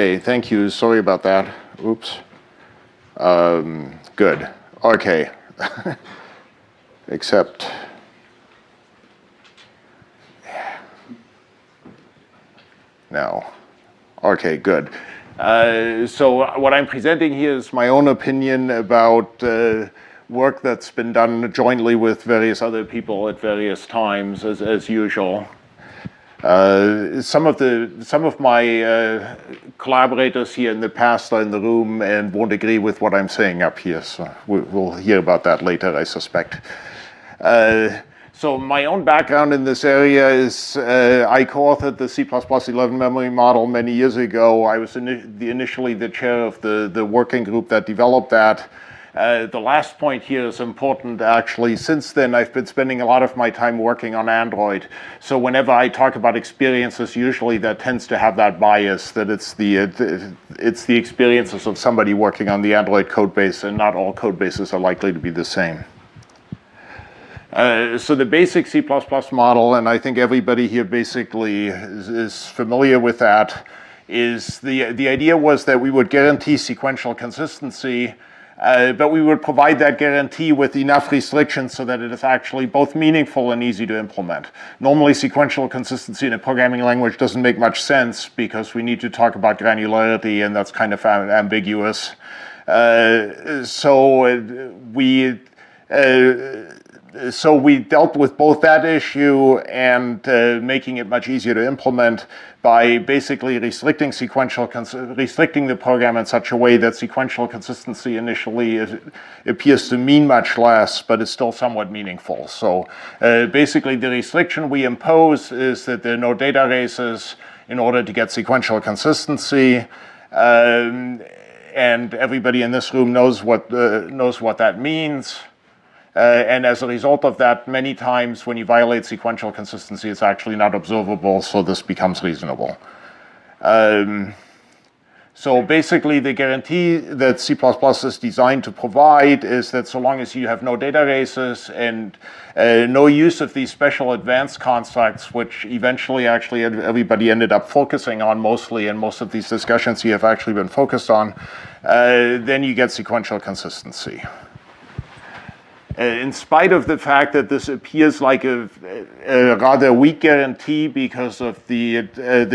Okay, thank you. Sorry about that. Oops. Good. Okay. Except, no. Okay, good. So what I'm presenting here is my own opinion about work that's been done jointly with various other people at various times, as usual. Some of my collaborators here in the past are in the room and won't agree with what I'm saying up here, so we'll hear about that later, I suspect. So my own background in this area is I co-authored the C++11 memory model many years ago. I was initially the chair of the working group that developed that. The last point here is important, actually. Since then, I've been spending a lot of my time working on Android. So whenever I talk about experiences, usually that tends to have that bias, that it's the experiences of somebody working on the Android code base, and not all code bases are likely to be the same. So the basic C++ model, and I think everybody here basically is familiar with that, is the idea was that we would guarantee sequential consistency, but we would provide that guarantee with enough restrictions so that it is actually both meaningful and easy to implement. Normally, sequential consistency in a programming language doesn't make much sense because we need to talk about granularity, and that's kind of ambiguous. So we dealt with both that issue and making it much easier to implement by basically restricting the program in such a way that sequential consistency initially appears to mean much less, but is still somewhat meaningful. So basically the restriction we impose is that there are no data races in order to get sequential consistency. And everybody in this room knows what that means. And as a result of that, many times when you violate sequential consistency, it's actually not observable, so this becomes reasonable. So basically, the guarantee that C++ is designed to provide is that so long as you have no data races and no use of these special advanced constructs, which eventually actually everybody ended up focusing on mostly, and most of these discussions here have actually been focused on, then you get sequential consistency. In spite of the fact that this appears like a rather weak guarantee because of the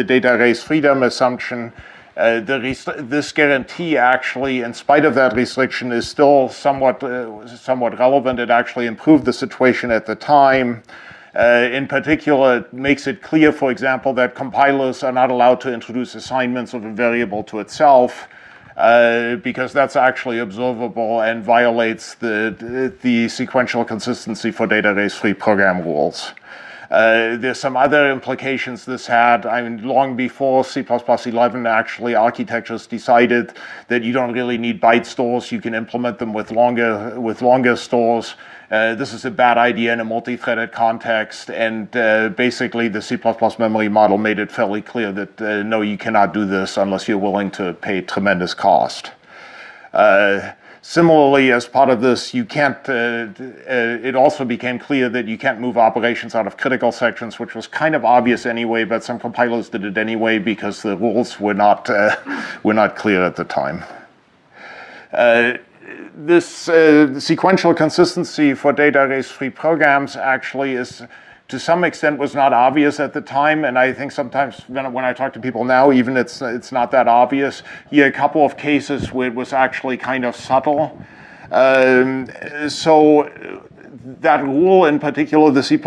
data race freedom assumption, this guarantee actually, in spite of that restriction, is still somewhat relevant. It actually improved the situation at the time. In particular, it makes it clear, for example, that compilers are not allowed to introduce assignments of a variable to itself, because that's actually observable and violates the sequential consistency for data race-free program rules. There's some other implications this had. I mean, long before C++11, actually, architectures decided that you don't really need byte stores. You can implement them with longer stores. This is a bad idea in a multi-threaded context, and basically the C++ memory model made it fairly clear that no, you cannot do this unless you're willing to pay tremendous cost. Similarly, as part of this, you can't. It also became clear that you can't move operations out of critical sections, which was kind of obvious anyway, but some compilers did it anyway because the rules were not clear at the time. This sequential consistency for data race-free programs actually is, to some extent, was not obvious at the time, and I think sometimes when I talk to people now, even it's not that obvious. Here are a couple of cases where it was actually kind of subtle. So that rule, in particular, the C++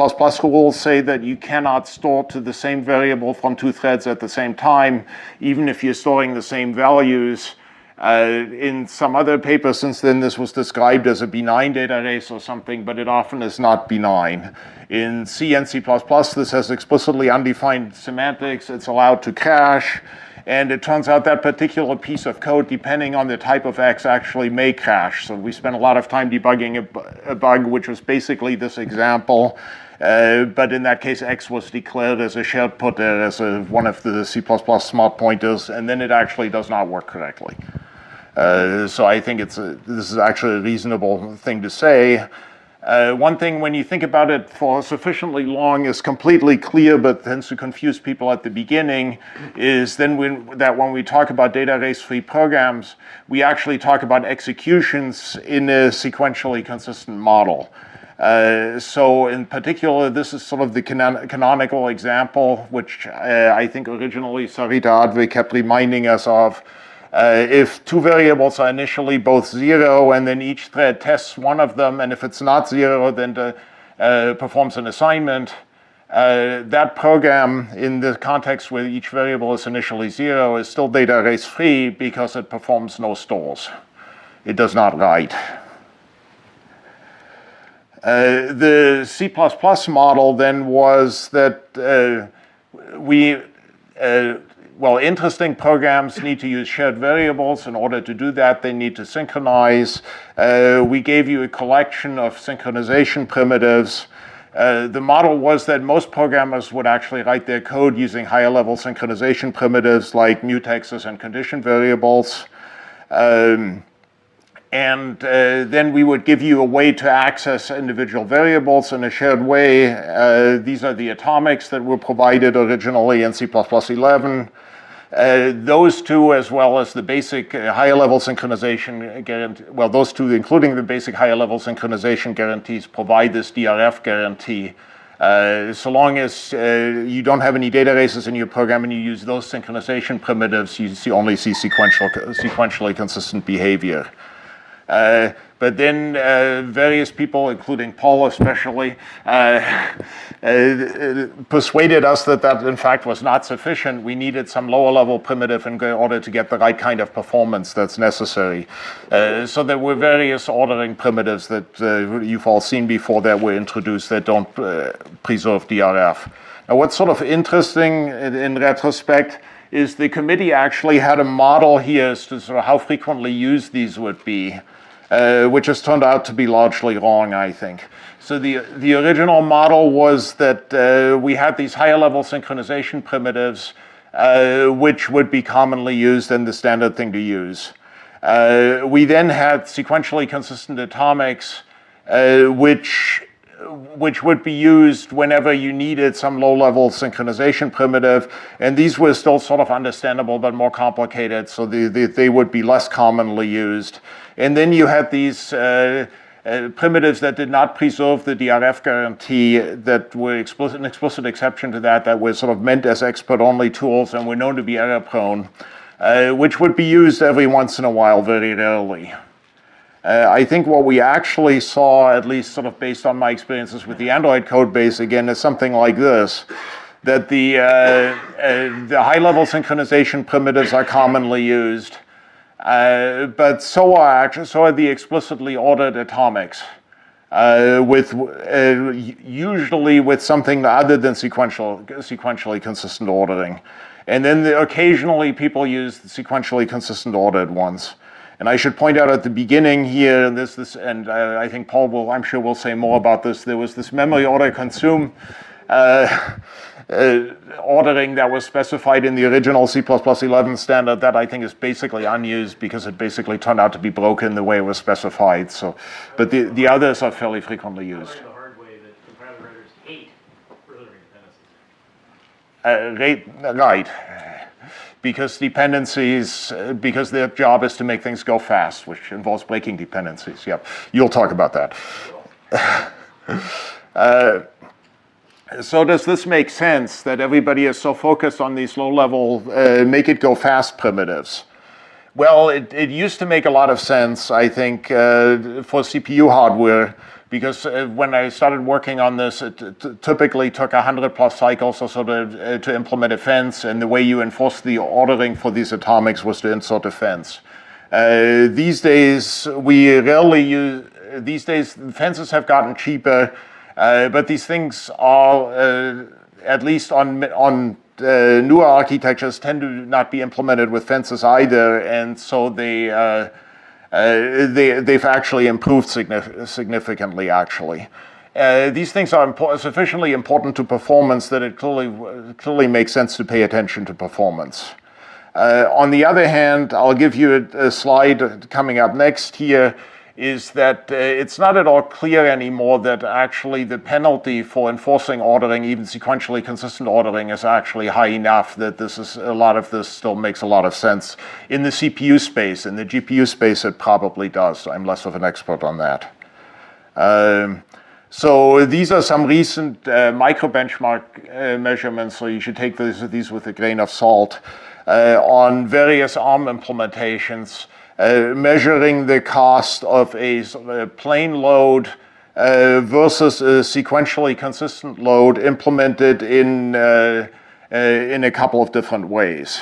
rules say that you cannot store to the same variable from two threads at the same time, even if you're storing the same values. In some other papers since then, this was described as a benign data race or something, but it often is not benign. In C and C++, this has explicitly undefined semantics. It's allowed to crash, and it turns out that particular piece of code, depending on the type of X, actually may crash. So we spent a lot of time debugging a bug, which was basically this example. But in that case, X was declared as a shared putter, as one of the C++ smart pointers, and then it actually does not work correctly. So I think this is actually a reasonable thing to say. One thing, when you think about it for sufficiently long, is completely clear but tends to confuse people at the beginning, is then when we talk about data erase-free programs, we actually talk about executions in a sequentially consistent model. So in particular, this is sort of the canonical example, which I think originally Sarita Adve kept reminding us of. If two variables are initially both 0 and then each thread tests one of them, and if it's not 0, then performs an assignment, that program in the context where each variable is initially 0 is still data erase free because it performs no stores. It does not write. The C++ model then was that interesting programs need to use shared variables. In order to do that, they need to synchronize. We gave you a collection of synchronization primitives. The model was that most programmers would actually write their code using higher level synchronization primitives like mutexes and condition variables. Then we would give you a way to access individual variables in a shared way. These are the atomics that were provided originally in C++11. Those two, as well as the basic higher level synchronization guarantee, well, those two, including the basic higher level synchronization guarantees, provide this DRF guarantee. So long as you don't have any data races in your program and you use those synchronization primitives, you only see sequentially consistent behavior. But then various people, including Paul especially, persuaded us that in fact was not sufficient. We needed some lower level primitive in order to get the right kind of performance that's necessary. So there were various ordering primitives that you've all seen before that were introduced that don't preserve DRF. Now what's sort of interesting in retrospect is the committee actually had a model here as to sort of how frequently used these would be. Which has turned out to be largely wrong, I think. So the original model was that we had these higher level synchronization primitives which would be commonly used and the standard thing to use. We then had sequentially consistent atomics which would be used whenever you needed some low-level synchronization primitive, and these were still sort of understandable but more complicated, so they would be less commonly used. And then you had these primitives that did not preserve the DRF guarantee that were an explicit exception to that were sort of meant as expert-only tools and were known to be error-prone, which would be used every once in a while, very rarely. I think what we actually saw, at least sort of based on my experiences with the Android code base, again, is something like this, that the high-level synchronization primitives are commonly used, but so are the explicitly ordered atomics, usually with something other than sequentially consistent ordering. And then occasionally people use the sequentially consistent ordered ones. And I should point out at the beginning here, and I think Paul will, I'm sure, will say more about this. There was this memory order consume ordering that was specified in the original C++11 standard that I think is basically unused because it basically turned out to be broken the way it was specified. So, but the others are fairly frequently used. The hard way that compiler writers hate earlier dependencies. Right. Because because their job is to make things go fast, which involves breaking dependencies. Yep, you'll talk about that. So does this make sense that everybody is so focused on these low-level make it go fast primitives? Well, it used to make a lot of sense, I think, for CPU hardware, because when I started working on this, it typically took 100+ cycles or so to implement a fence, and the way you enforce the ordering for these atomics was to insert a fence. These days, fences have gotten cheaper, but these things are, at least on newer architectures, tend to not be implemented with fences either, and so they've actually improved significantly, actually. These things are sufficiently important to performance that it clearly makes sense to pay attention to performance. On the other hand, I'll give you a slide coming up next here, is that it's not at all clear anymore that actually the penalty for enforcing ordering, even sequentially consistent ordering, is actually high enough that a lot of this still makes a lot of sense. In the CPU space, in the GPU space, it probably does. I'm less of an expert on that. So these are some recent micro-benchmark measurements, so you should take these with a grain of salt, on various ARM implementations, measuring the cost of a plain load versus a sequentially consistent load implemented in a couple of different ways.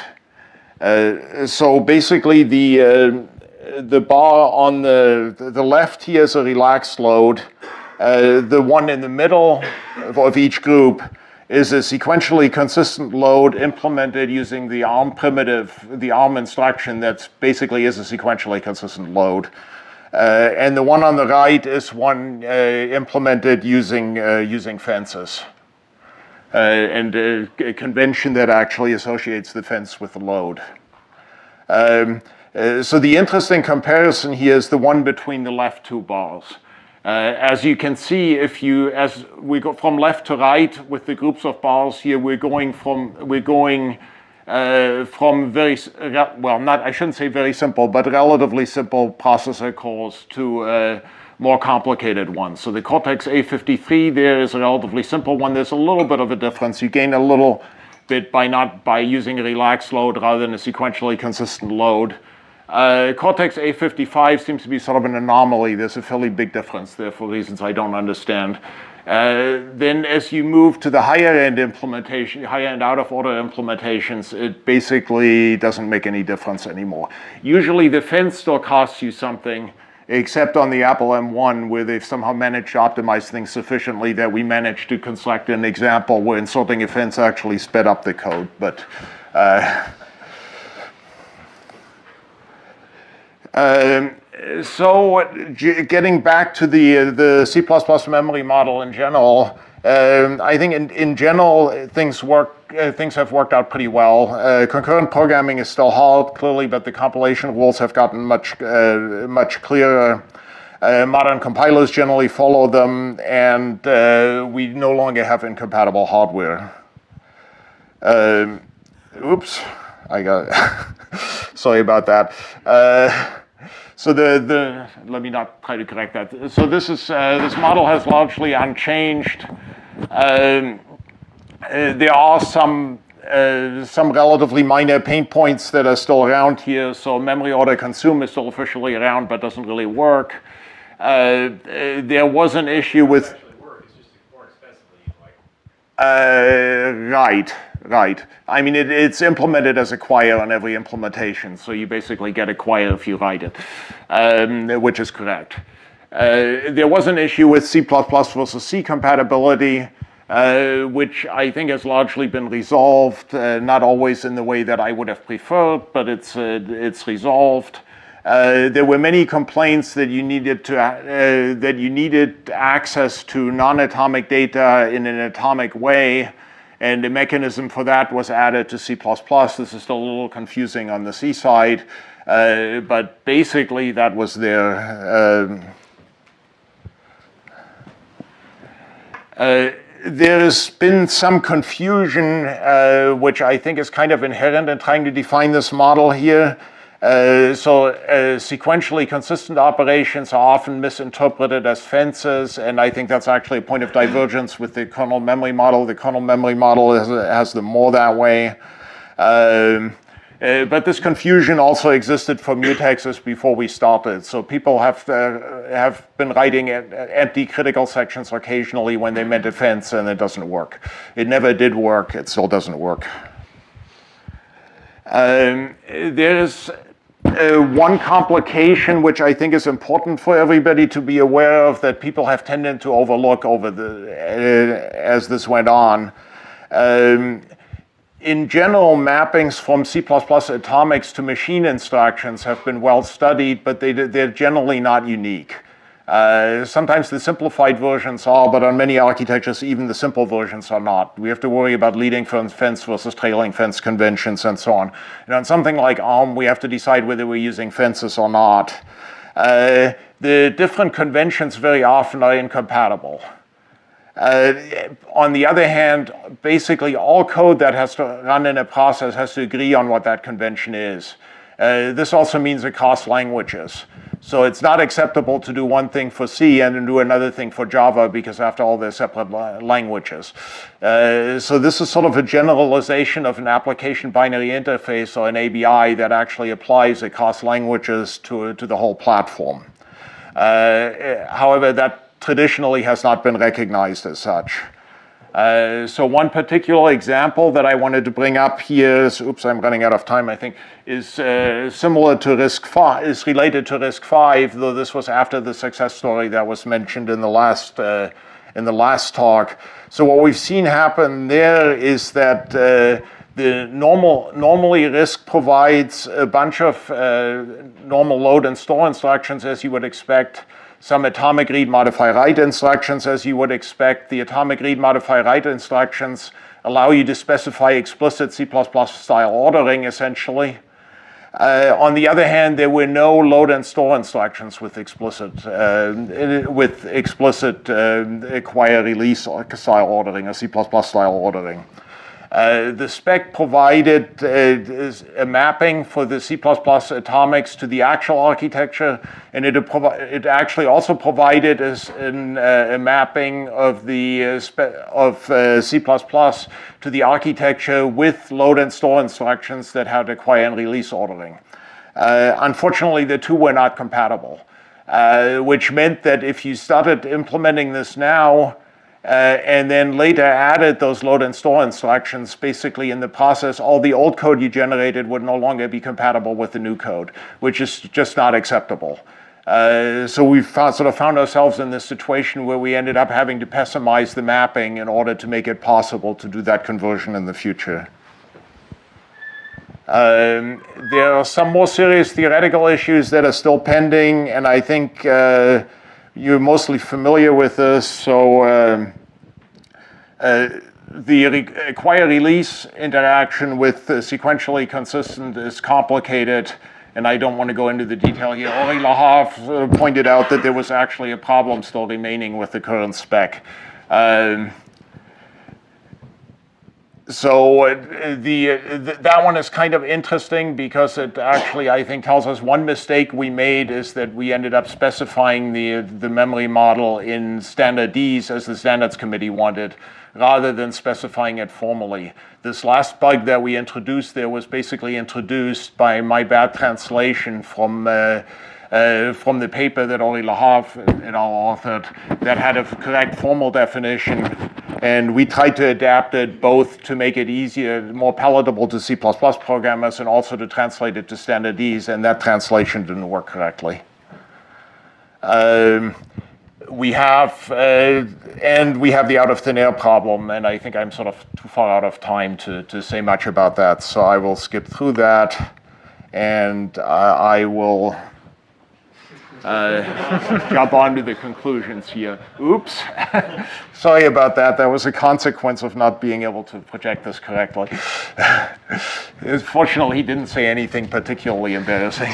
So basically the bar on the left here is a relaxed load. The one in the middle of each group is a sequentially consistent load implemented using the ARM primitive, the ARM instruction that basically is a sequentially consistent load. And the one on the right is one implemented using fences. And a convention that actually associates the fence with the load. So the interesting comparison here is the one between the left two bars. As you can see, as we go from left to right with the groups of bars here, we're going from very, well, not, I shouldn't say very simple, but relatively simple processor cores to more complicated ones. So the Cortex A53 there is a relatively simple one. There's a little bit of a difference. You gain a little bit by using a relaxed load rather than a sequentially consistent load. Cortex A55 seems to be sort of an anomaly. There's a fairly big difference there for reasons I don't understand. Then as you move to the higher end implementation, higher end out of order implementations, it basically doesn't make any difference anymore. Usually the fence still costs you something, except on the Apple M1 where they've somehow managed to optimize things sufficiently that we managed to construct an example where inserting a fence actually sped up the code. But so getting back to the C++ memory model in general, I think in general things have worked out pretty well. Concurrent programming is still hard, clearly, but the compilation rules have gotten much clearer. Modern compilers generally follow them, and we no longer have incompatible hardware. Oops, I got sorry about that. So let me not try to correct that. So this this model has largely unchanged. There are some relatively minor pain points that are still around here. So memory order consume is still officially around, but doesn't really work. There was an issue with. It's just more expensively. Right. I mean, it's implemented as a quire on every implementation, so you basically get a quire if you write it, which is correct. There was an issue with C++ versus C compatibility, which I think has largely been resolved, not always in the way that I would have preferred, but it's resolved. There were many complaints that you needed access to non-atomic data in an atomic way, and the mechanism for that was added to C++. This is still a little confusing on the C side, but basically that was there. There's been some confusion, which I think is kind of inherent in trying to define this model here. Sequentially consistent operations are often misinterpreted as fences, and I think that's actually a point of divergence with the kernel memory model. The kernel memory model has them more that way. But this confusion also existed for mutexes before we started. So people have been writing empty critical sections occasionally when they meant a fence, and it doesn't work. It never did work. It still doesn't work. There's one complication which I think is important for everybody to be aware of that people have tended to overlook as this went on. In general, mappings from C++ atomics to machine instructions have been well studied, but they're generally not unique. Sometimes the simplified versions are, but on many architectures, even the simple versions are not. We have to worry about leading fence versus trailing fence conventions and so on. And on something like ARM, we have to decide whether we're using fences or not. the different conventions very often are incompatible. On the other hand, basically all code that has to run in a process has to agree on what that convention is. This also means across languages. So it's not acceptable to do one thing for C and then do another thing for Java because after all they're separate languages. So this is sort of a generalization of an application binary interface or an ABI that actually applies across languages to the whole platform. However, that traditionally has not been recognized as such. So one particular example that I wanted to bring up here is, oops, I'm running out of time, I think, is similar to RISC-V, is related to RISC-V, though this was after the success story that was mentioned in the last talk. So what we've seen happen there is that normally RISC provides a bunch of normal load and store instructions as you would expect. Some atomic read, modify, write instructions as you would expect. The atomic read, modify, write instructions allow you to specify explicit C++ style ordering essentially. On the other hand, there were no load and store instructions with explicit acquire release style ordering or C++ style ordering. The spec provided a mapping for the C++ atomics to the actual architecture, and it actually also provided a mapping of C++ to the architecture with load and store instructions that had acquire and release ordering. Unfortunately, the two were not compatible, which meant that if you started implementing this now, and then later added those load and store instructions, basically in the process, all the old code you generated would no longer be compatible with the new code, which is just not acceptable. So we sort of found ourselves in this situation where we ended up having to pessimize the mapping in order to make it possible to do that conversion in the future. There are some more serious theoretical issues that are still pending, and I think you're mostly familiar with this. So the acquire-release interaction with sequentially consistent is complicated, and I don't want to go into the detail here. Ori Lahav pointed out that there was actually a problem still remaining with the current spec. So that one is kind of interesting because it actually, I think, tells us one mistake we made is that we ended up specifying the memory model in standard Ds as the standards committee wanted, rather than specifying it formally. This last bug that we introduced there was basically introduced by my bad translation from the paper that Ori Lahav et al. Authored that had a correct formal definition, and we tried to adapt it both to make it easier, more palatable to C++ programmers, and also to translate it to standard Ds, and that translation didn't work correctly. We have the out of thin air problem, and I think I'm sort of too far out of time to say much about that, so I will skip through that, and I will jump on to the conclusions here. Oops. Sorry about that. That was a consequence of not being able to project this correctly. Fortunately, he didn't say anything particularly embarrassing,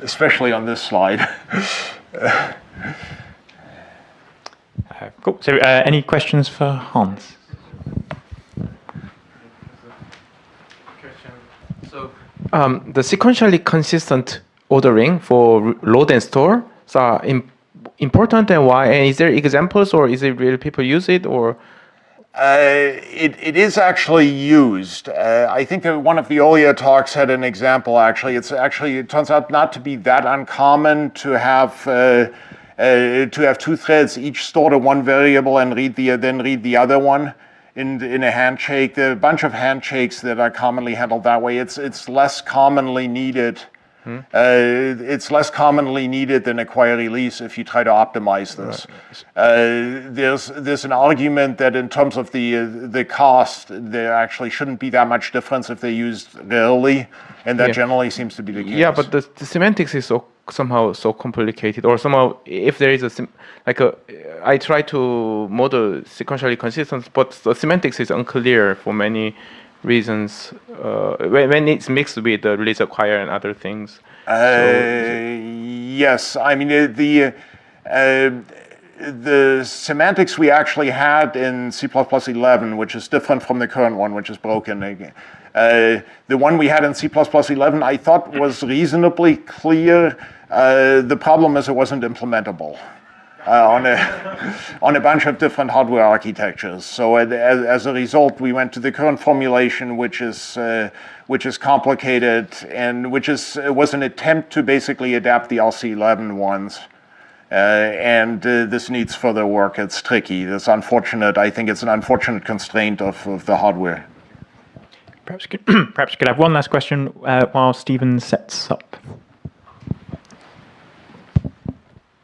especially on this slide. Cool. So any questions for Hans? So the sequentially consistent ordering for load and store are important, and why? And is there examples, or is it really people use it, or? It is actually used. I think that one of the earlier talks had an example. Actually, it turns out not to be that uncommon to have two threads each store to one variable and then read the other one in a handshake. There are a bunch of handshakes that are commonly handled that way. It's less commonly needed. It's less commonly needed than acquire release if you try to optimize this. There's an argument that in terms of the cost, there actually shouldn't be that much difference if they're used rarely, and that generally seems to be the case. Yeah, but the semantics is somehow so complicated, or somehow if there is I try to model sequentially consistent, but the semantics is unclear for many reasons when it's mixed with the release acquire and other things. Yes, I mean the semantics we actually had in C++11, which is different from the current one, which is broken. The one we had in C++11 I thought was reasonably clear. The problem is it wasn't implementable on a bunch of different hardware architectures. So as a result, we went to the current formulation, which is complicated and was an attempt to basically adapt the LC11 ones. And this needs further work. It's tricky. It's unfortunate. I think it's an unfortunate constraint of the hardware. Perhaps you could have one last question while Stephen sets up.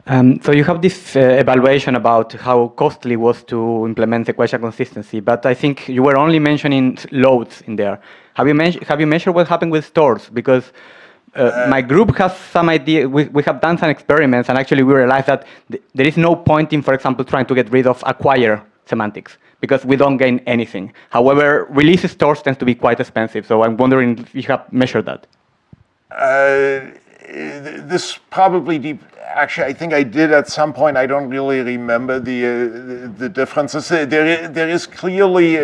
So you have this evaluation about how costly it was to implement sequential consistency, but I think you were only mentioning loads in there. Have you measured what happened with stores? Because my group has some idea. We have done some experiments, and actually we realized that there is no point in, for example, trying to get rid of acquire semantics because we don't gain anything. However, release stores tends to be quite expensive, so I'm wondering if you have measured that. This probably actually I think I did at some point. I don't really remember the differences. There is clearly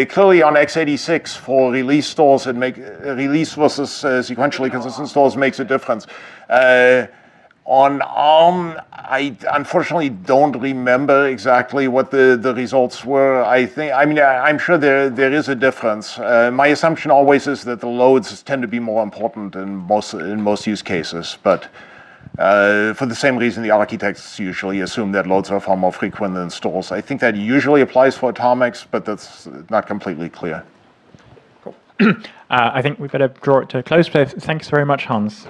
clearly on x86 for release stores release versus sequentially consistent stores makes a difference. On ARM, I unfortunately don't remember exactly what the results were. I'm sure there is a difference. My assumption always is that the loads tend to be more important in most use cases, but for the same reason the architects usually assume that loads are far more frequent than stores. I think that usually applies for atomics, but that's not completely clear. Cool. I think we better draw it to a close. Thanks very much, Hans.